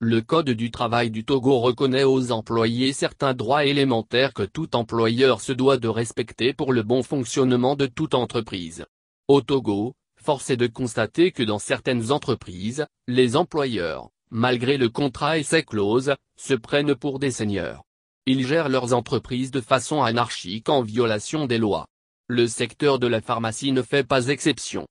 Le Code du travail du Togo reconnaît aux employés certains droits élémentaires que tout employeur se doit de respecter pour le bon fonctionnement de toute entreprise. Au Togo, force est de constater que dans certaines entreprises, les employeurs, malgré le contrat et ses clauses, se prennent pour des seigneurs. Ils gèrent leurs entreprises de façon anarchique en violation des lois. Le secteur de la pharmacie ne fait pas exception.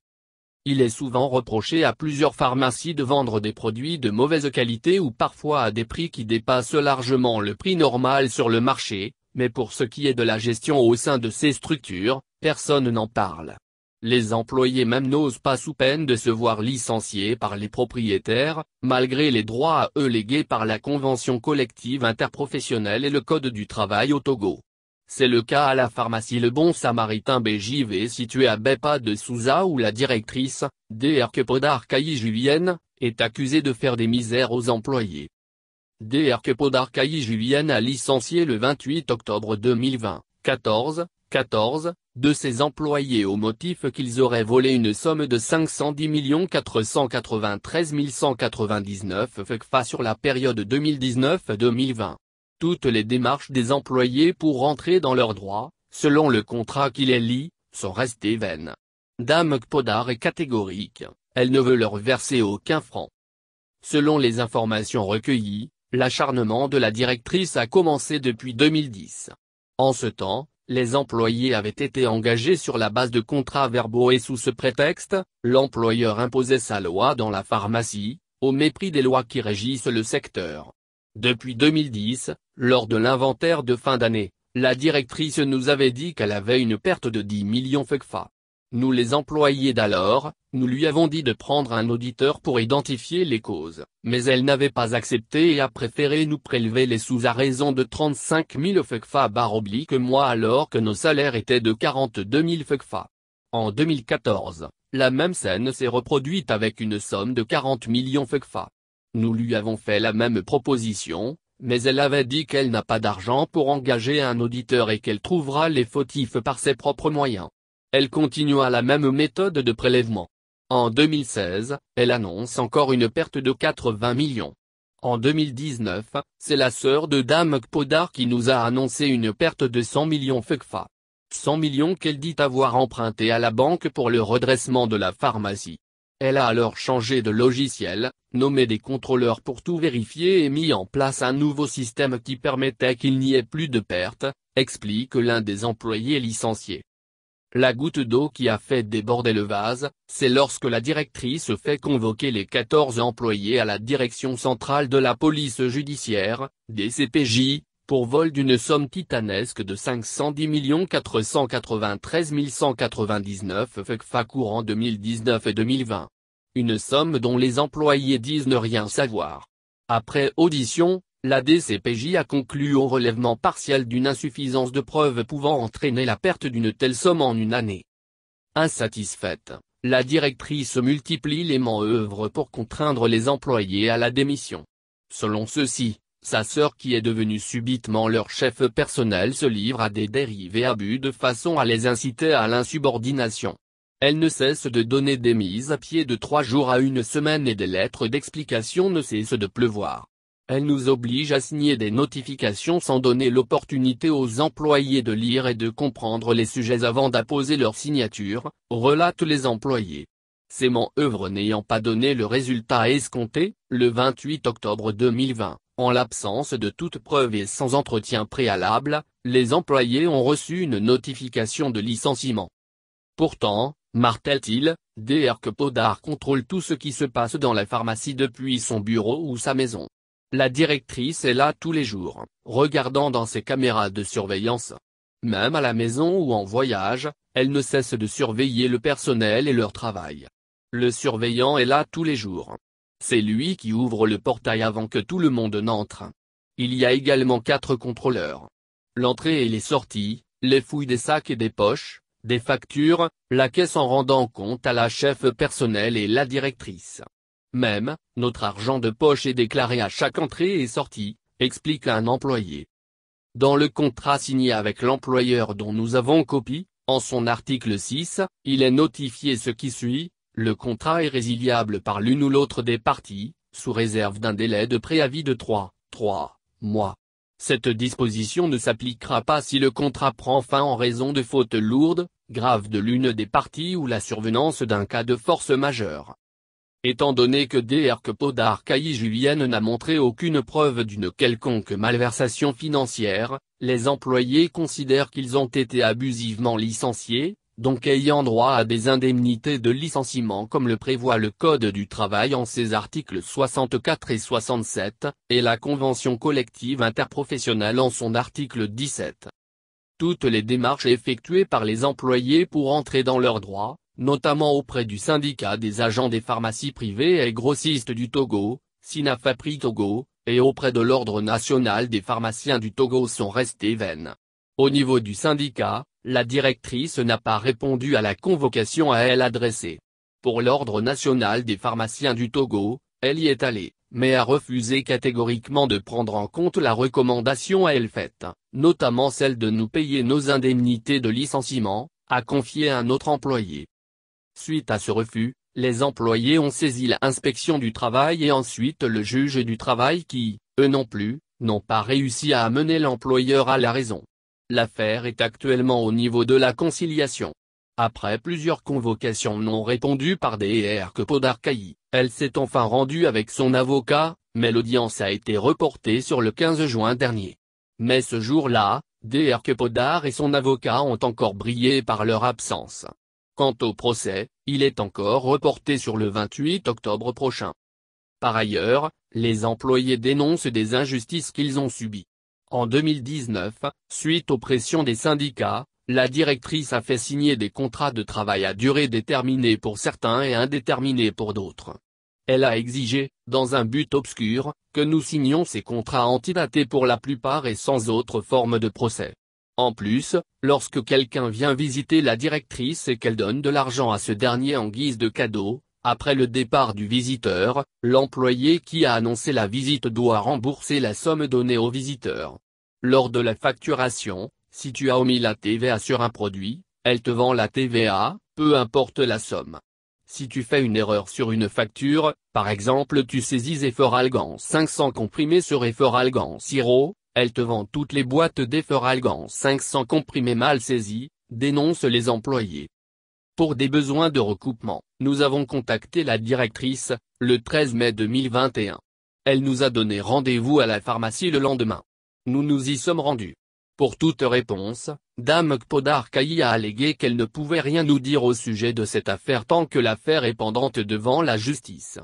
Il est souvent reproché à plusieurs pharmacies de vendre des produits de mauvaise qualité ou parfois à des prix qui dépassent largement le prix normal sur le marché, mais pour ce qui est de la gestion au sein de ces structures, personne n'en parle. Les employés même n'osent pas sous peine de se voir licenciés par les propriétaires, malgré les droits à eux légués par la convention collective interprofessionnelle et le code du travail au Togo. C'est le cas à la pharmacie Le Bon Samaritain BJV située à Bepa de Souza où la directrice, Dr Podar Kayi Julienne, est accusée de faire des misères aux employés. Dr Podar Kayi Julienne a licencié le 28 octobre 2020, 14 de ses employés au motif qu'ils auraient volé une somme de 510 493 199 FCFA sur la période 2019-2020. Toutes les démarches des employés pour rentrer dans leurs droits, selon le contrat qui les lie, sont restées vaines. Dame Podar est catégorique, elle ne veut leur verser aucun franc. Selon les informations recueillies, l'acharnement de la directrice a commencé depuis 2010. En ce temps, les employés avaient été engagés sur la base de contrats verbaux et sous ce prétexte, l'employeur imposait sa loi dans la pharmacie, au mépris des lois qui régissent le secteur. Depuis 2010, lors de l'inventaire de fin d'année, la directrice nous avait dit qu'elle avait une perte de 10 millions FCFA. Nous les employés d'alors, nous lui avons dit de prendre un auditeur pour identifier les causes, mais elle n'avait pas accepté et a préféré nous prélever les sous à raison de 35 000 FCFA/mois alors que nos salaires étaient de 42 000 FCFA. En 2014, la même scène s'est reproduite avec une somme de 40 millions FCFA. Nous lui avons fait la même proposition, mais elle avait dit qu'elle n'a pas d'argent pour engager un auditeur et qu'elle trouvera les fautifs par ses propres moyens. Elle continua la même méthode de prélèvement. En 2016, elle annonce encore une perte de 80 millions. En 2019, c'est la sœur de Dame Podar qui nous a annoncé une perte de 100 millions FCFA. 100 millions qu'elle dit avoir empruntés à la banque pour le redressement de la pharmacie. Elle a alors changé de logiciel, nommé des contrôleurs pour tout vérifier et mis en place un nouveau système qui permettait qu'il n'y ait plus de pertes, explique l'un des employés licenciés. La goutte d'eau qui a fait déborder le vase, c'est lorsque la directrice fait convoquer les 14 employés à la direction centrale de la police judiciaire, DCPJ, pour vol d'une somme titanesque de 510 493 199 FCFA courant 2019 et 2020. Une somme dont les employés disent ne rien savoir. Après audition, la DCPJ a conclu au relèvement partiel d'une insuffisance de preuves pouvant entraîner la perte d'une telle somme en une année. Insatisfaite, la directrice multiplie les manœuvres pour contraindre les employés à la démission. Selon ceux-ci, sa sœur qui est devenue subitement leur chef personnel se livre à des dérives et abus de façon à les inciter à l'insubordination. Elle ne cesse de donner des mises à pied de 3 jours à une semaine et des lettres d'explication ne cessent de pleuvoir. Elle nous oblige à signer des notifications sans donner l'opportunité aux employés de lire et de comprendre les sujets avant d'apposer leur signature, relatent les employés. Ces manœuvres n'ayant pas donné le résultat escompté, le 28 octobre 2020, en l'absence de toute preuve et sans entretien préalable, les employés ont reçu une notification de licenciement. Pourtant, martèle-t-il, Dr Podar contrôle tout ce qui se passe dans la pharmacie depuis son bureau ou sa maison. La directrice est là tous les jours, regardant dans ses caméras de surveillance. Même à la maison ou en voyage, elle ne cesse de surveiller le personnel et leur travail. Le surveillant est là tous les jours. C'est lui qui ouvre le portail avant que tout le monde n'entre. Il y a également 4 contrôleurs. L'entrée et les sorties, les fouilles des sacs et des poches, des factures, la caisse en rendant compte à la chef personnel et la directrice. Même, notre argent de poche est déclaré à chaque entrée et sortie, explique un employé. Dans le contrat signé avec l'employeur dont nous avons copie, en son article 6, il est notifié ce qui suit, le contrat est résiliable par l'une ou l'autre des parties, sous réserve d'un délai de préavis de 3 mois. Cette disposition ne s'appliquera pas si le contrat prend fin en raison de fautes lourdes, graves de l'une des parties ou la survenance d'un cas de force majeure. Étant donné que Dr Podar Kayı-Julienne n'a montré aucune preuve d'une quelconque malversation financière, les employés considèrent qu'ils ont été abusivement licenciés, donc ayant droit à des indemnités de licenciement comme le prévoit le Code du travail en ses articles 64 et 67, et la Convention collective interprofessionnelle en son article 17. Toutes les démarches effectuées par les employés pour entrer dans leurs droits, notamment auprès du syndicat des agents des pharmacies privées et grossistes du Togo, Sinafapri Togo, et auprès de l'Ordre national des pharmaciens du Togo sont restées vaines. Au niveau du syndicat, la directrice n'a pas répondu à la convocation à elle adressée. Pour l'Ordre national des pharmaciens du Togo, elle y est allée, mais a refusé catégoriquement de prendre en compte la recommandation à elle faite, notamment celle de nous payer nos indemnités de licenciement, a confié un autre employé. Suite à ce refus, les employés ont saisi l'inspection du travail et ensuite le juge du travail qui, eux non plus, n'ont pas réussi à amener l'employeur à la raison. L'affaire est actuellement au niveau de la conciliation. Après plusieurs convocations non répondues par Dr Podar Kayı, elle s'est enfin rendue avec son avocat, mais l'audience a été reportée sur le 15 juin dernier. Mais ce jour-là, Dr Podar et son avocat ont encore brillé par leur absence. Quant au procès, il est encore reporté sur le 28 octobre prochain. Par ailleurs, les employés dénoncent des injustices qu'ils ont subies. En 2019, suite aux pressions des syndicats, la directrice a fait signer des contrats de travail à durée déterminée pour certains et indéterminée pour d'autres. Elle a exigé, dans un but obscur, que nous signions ces contrats antidatés pour la plupart et sans autre forme de procès. En plus, lorsque quelqu'un vient visiter la directrice et qu'elle donne de l'argent à ce dernier en guise de cadeau, après le départ du visiteur, l'employé qui a annoncé la visite doit rembourser la somme donnée au visiteur. Lors de la facturation, si tu as omis la TVA sur un produit, elle te vend la TVA, peu importe la somme. Si tu fais une erreur sur une facture, par exemple tu saisis Efferalgan 500 comprimés sur Efferalgan Sirop, elle te vend toutes les boîtes d'Efferalgan 500 comprimés mal saisis, dénoncent les employés. Pour des besoins de recoupement, nous avons contacté la directrice, le 13 mai 2021. Elle nous a donné rendez-vous à la pharmacie le lendemain. Nous nous y sommes rendus. Pour toute réponse, Dame Podar Kayı a allégué qu'elle ne pouvait rien nous dire au sujet de cette affaire tant que l'affaire est pendante devant la justice.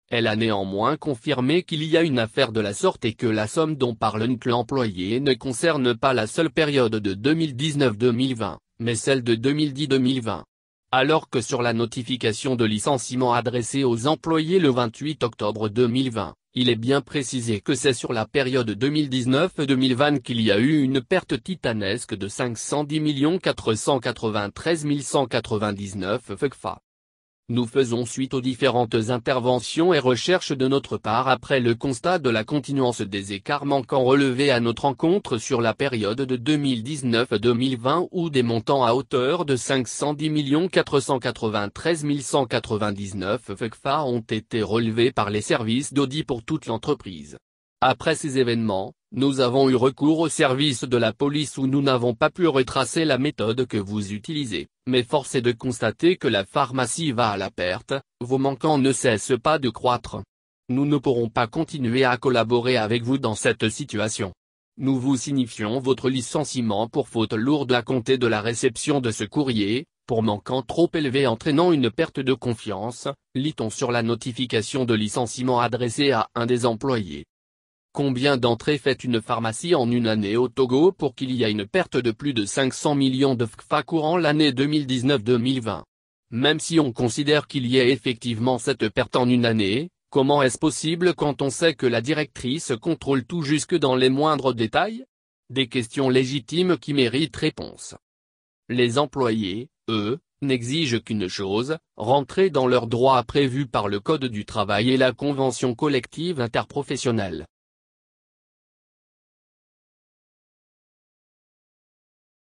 Elle a néanmoins confirmé qu'il y a une affaire de la sorte et que la somme dont parle l'employé ne concerne pas la seule période de 2019-2020, mais celle de 2010-2020. Alors que sur la notification de licenciement adressée aux employés le 28 octobre 2020, il est bien précisé que c'est sur la période 2019-2020 qu'il y a eu une perte titanesque de 510 493 199 FCFA. Nous faisons suite aux différentes interventions et recherches de notre part après le constat de la continuance des écarts manquants relevés à notre encontre sur la période de 2019-2020 où des montants à hauteur de 510 493 199 FCFA ont été relevés par les services d'audit pour toute l'entreprise. Après ces événements, nous avons eu recours au service de la police où nous n'avons pas pu retracer la méthode que vous utilisez, mais force est de constater que la pharmacie va à la perte, vos manquants ne cessent pas de croître. Nous ne pourrons pas continuer à collaborer avec vous dans cette situation. Nous vous signifions votre licenciement pour faute lourde à compter de la réception de ce courrier, pour manquant trop élevé entraînant une perte de confiance, lit-on sur la notification de licenciement adressée à un des employés. Combien d'entrées fait une pharmacie en une année au Togo pour qu'il y ait une perte de plus de 500 millions de FCFA courant l'année 2019-2020? Même si on considère qu'il y ait effectivement cette perte en une année, comment est-ce possible quand on sait que la directrice contrôle tout jusque dans les moindres détails? Des questions légitimes qui méritent réponse. Les employés, eux, n'exigent qu'une chose, rentrer dans leurs droits prévus par le Code du travail et la Convention collective interprofessionnelle.